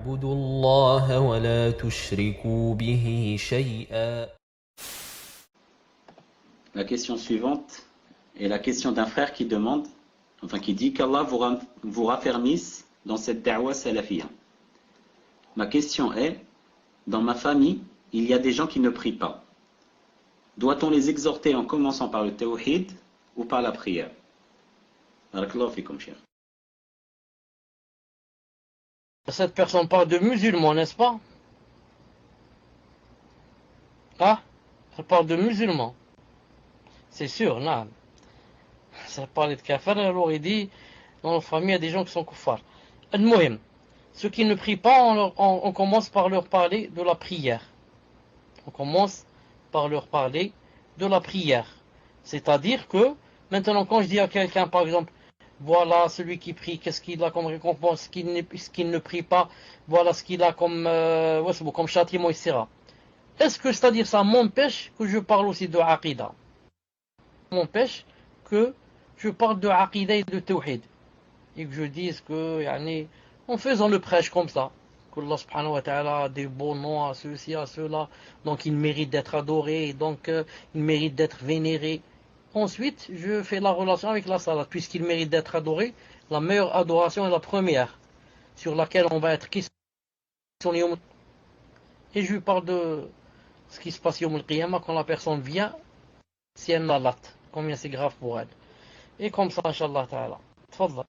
اعبدوا الله ولا تشركوا به شيئا. La question suivante est la question d'un frère qui demande, enfin qui dit qu'Allah vous raffermisse dans cette da'wa salafiyya. Ma question est, dans ma famille, il y a des gens qui ne prient pas. Doit-on les exhorter en commençant par le tawhid ou par la prière? Barakallahu fikum, cher. Cette personne parle de musulmans, n'est-ce pas? Ah, elle parle de musulmans. C'est sûr, non. Ça parle de kafir, alors il dit, dans la famille, il y a des gens qui sont kuffars. Al-Muhim, ceux qui ne prient pas, on commence par leur parler de la prière. On commence par leur parler de la prière. C'est-à-dire que, maintenant, quand je dis à quelqu'un, par exemple, voilà celui qui prie, qu'est-ce qu'il a comme récompense, ce qu'il ne prie pas, voilà ce qu'il a comme châtiment, etc. Est-ce que, c'est-à-dire, ça m'empêche que je parle aussi de Aqidah? M'empêche que je parle de Aqidah et de Tawhid. Et que je dise que, en faisant le prêche comme ça, que Allah subhanahu wa ta'ala a des beaux noms à ceux-ci, à ceux-là, donc il mérite d'être adoré, donc il mérite d'être vénéré. Ensuite, je fais la relation avec la salat, puisqu'il mérite d'être adoré. La meilleure adoration est la première, sur laquelle on va être questionné. Et je lui parle de ce qui se passe Yawm al-Qiyamah quand la personne vient, si elle n'a combien c'est grave pour elle. Et comme ça, Inch'Allah ta'ala. Tfadla.